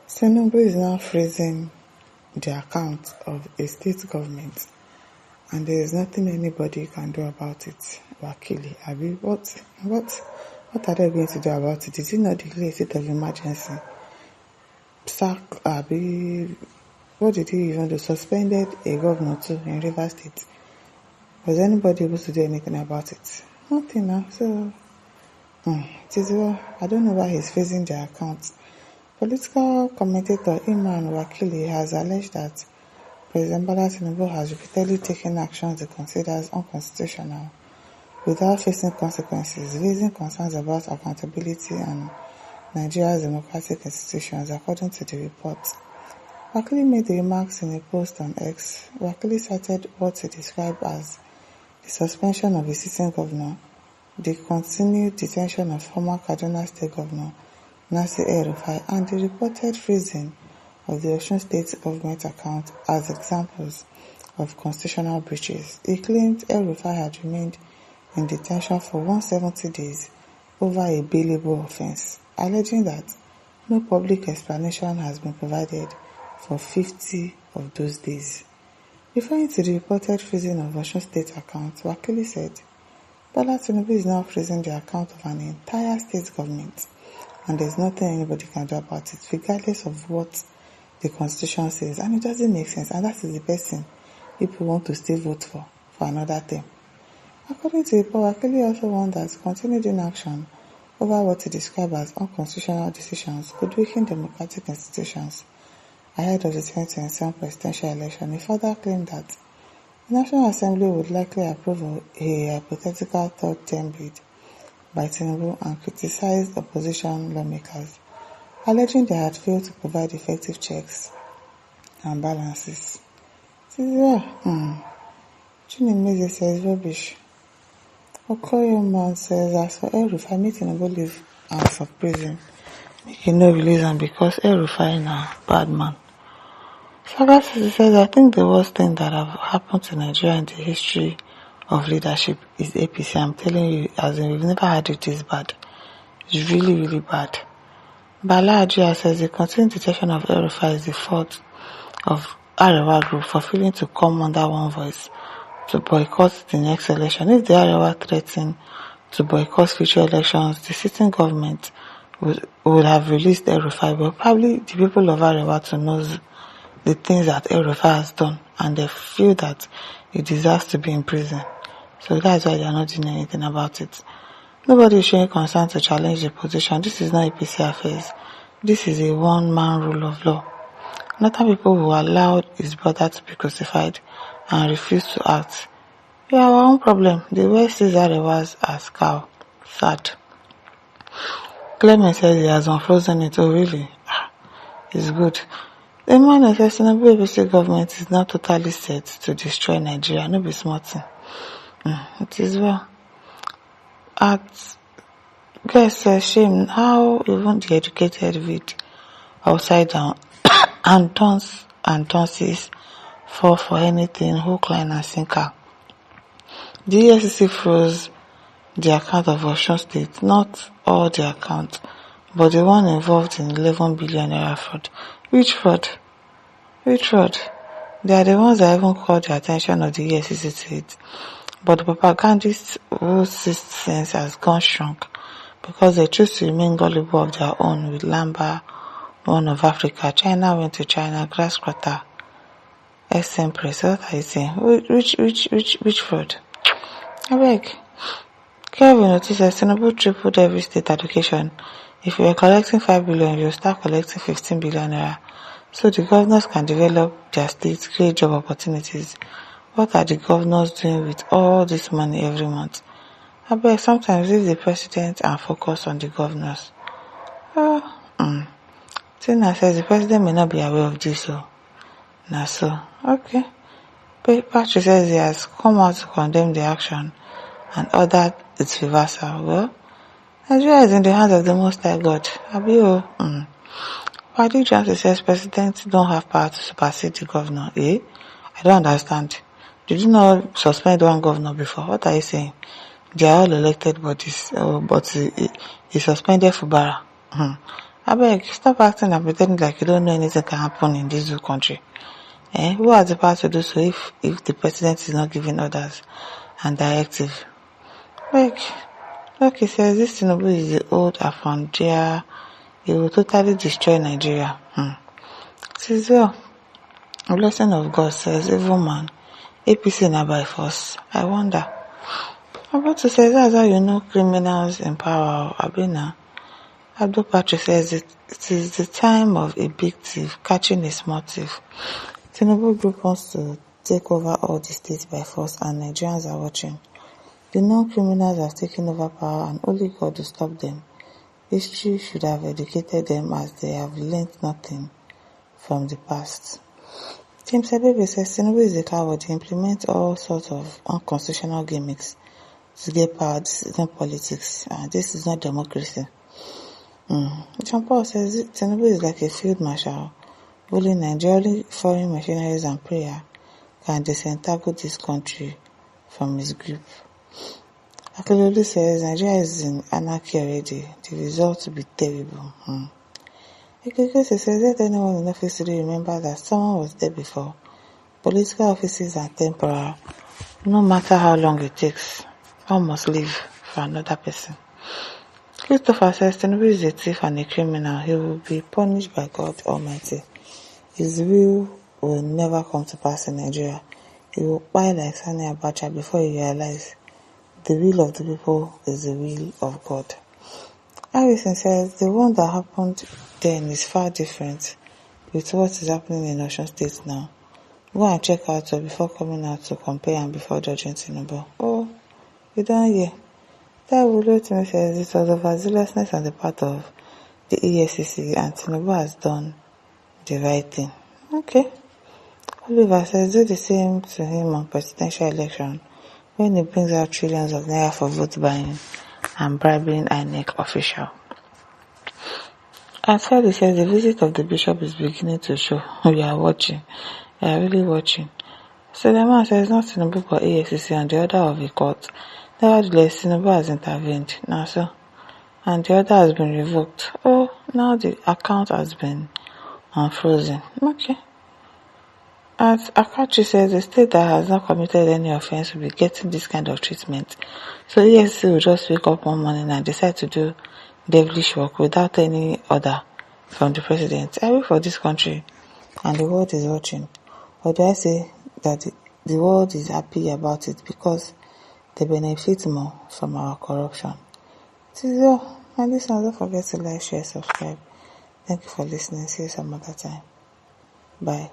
Tinubu is now freezing the account of a state government, and there is nothing anybody can do about it. Wakili, Abi, what are they going to do about it? Did you not declare a state of emergency? Sack, Abi, what did he even do? Suspended a governor too in Rivers State. Was anybody able to do anything about it? Nothing now. So, it is well. I don't know why he's freezing the account. Political commentator Imran Wakili has alleged that President Bola Tinubu has repeatedly taken actions he considers unconstitutional without facing consequences, raising concerns about accountability and Nigeria's democratic institutions, according to the report. Wakili made the remarks in a post on X. Wakili cited what he described as the suspension of a sitting governor, the continued detention of former Kaduna State Governor Nasir El-Rufai, and the reported freezing of the Osun State government account as examples of constitutional breaches. He claimed El-Rufai had remained in detention for 170 days over a bailable offense, alleging that no public explanation has been provided for 50 of those days. Referring to the reported freezing of Osun State accounts, Wakili said, Bola Tinubu is now freezing the account of an entire state government, and there's nothing anybody can do about it, regardless of what the constitution says. And it doesn't make sense, and that is the person people want to still vote for another term. According to the report, Wakili also warned that continued inaction over what he described as unconstitutional decisions could weaken democratic institutions ahead of the 2027 presidential election. He further claimed that the National Assembly would likely approve a hypothetical third-term bid by Tinubu and criticized opposition lawmakers, alleging they had failed to provide effective checks and balances. Chinimeze says rubbish. Okoye says, as for El-Rufai, make Tinubu leave out of prison. Make him no release him because El-Rufai na bad man. Sagacity says, I think the worst thing that have happened to Nigeria in the history of leadership is APC. I'm telling you, as in, we've never had it this bad. It's really, really bad. Bala Ajia says the continued detention of El-Rufai is the fault of Arewa Group for failing to come under one voice to boycott the next election. If the Arewa threatened to boycott future elections, the sitting government would have released El-Rufai, but probably the people of Arewa to know the things that El-Rufai has done, and they feel that he deserves to be in prison. So that's why they are not doing anything about it. Nobody is showing concern to challenge the position. This is not APC affairs. This is a one-man rule of law. Northern people who allowed his brother to be crucified and refused to act. We have our own problem. The West sees Arewas as cow. Sad. Clement says he has unfrozen it. Oh really? It's good. The man says Tinubu APC government is now totally set to destroy Nigeria. No be smart thing. It is well. Guys says shame how even the educated read upside down and dunces fall for anything, hook, line and sinker. The EFCC froze the account of Osun State, not all the account, but the one involved in 11 billion naira fraud. Which fraud? They are the ones that even called the attention of the EFCC to it. But the propagandists who sixth sense has gone shrunk because they choose to remain gullible of their own with Lamba, one of Africa. China went to China, grass cutter, SM Press. What are you saying? Which fraud? I beg. Kevin notices Tinubu tripled every state allocation. If you are collecting 5 billion, you'll start collecting 15 billion naira. So the governors can develop their states, create job opportunities. What are the governors doing with all this money every month? I beg, sometimes leave the president and focus on the governors. Tina says the president may not be aware of this, so. Okay. Patrick says he has come out to condemn the action and ordered its reversal. Well, Nigeria is in the hands of the Most High God. Wadi Johnson says presidents don't have power to supersede the governor. I don't understand. Did you not suspend one governor before? What are you saying? They are all elected bodies, but he suspended Fubara. Abeg, stop acting and pretending like you don't know anything can happen in this whole country. Who has the power to do so if the president is not giving orders and directive? Like, okay, says this Tinubu is the old Afandia. He will totally destroy Nigeria. Says, well, a blessing of God, says evil man. APC na by force. I wonder. About to say that's how you know criminals in power. Abina. Abdul Patrick says it is the time of a big thief catching a small thief. Tinubu group wants to take over all the states by force and Nigerians are watching. The known criminals have taken over power and only God will stop them. History should have educated them as they have learnt nothing from the past. James Ebebe says Tinubu is a coward. He implements all sorts of unconstitutional gimmicks to get power. This is not politics. This is not democracy. John Paul says Tinubu is like a field marshal. Only Nigeria, foreign machineries and prayer can disentangle this country from his grip. Wakili says Nigeria is in anarchy already. The result will be terrible. Wakili says let anyone in office today remember that someone was there before. Political offices are temporal. No matter how long it takes, one must leave for another person. Christopher says Tinubu is a thief and a criminal. He will be punished by God Almighty. His will will never come to pass in Nigeria. He will buy like Sani Abacha before he realize the will of the people is the will of God. Harrison says the one that happened then is far different with what is happening in Osun State now. Go and check out before coming out to compare and before judging Tinubu. Oh, you don't hear. That will let me say this was overzealousness on the part of the EFCC and Tinubu has done the right thing. Okay. Oliver says do the same to him on presidential election when he brings out trillions of naira for vote buying and bribing INEC official. As Kelly says the visit of the bishop is beginning to show. We are watching. We are really watching. So the man says not Tinubu but EFCC on the order of a court. Nevertheless, Tinubu has intervened. Now so. And the order has been revoked. Oh, now the account has been unfrozen. Okay. As Akachi says, the state that has not committed any offense will be getting this kind of treatment. So EFCC will just wake up one morning and decide to do devilish work without any order from the president. I work for this country and the world is watching. Or do I say that the world is happy about it because they benefit more from our corruption? So, my listeners, don't forget to like, share, subscribe. Thank you for listening. See you some other time. Bye.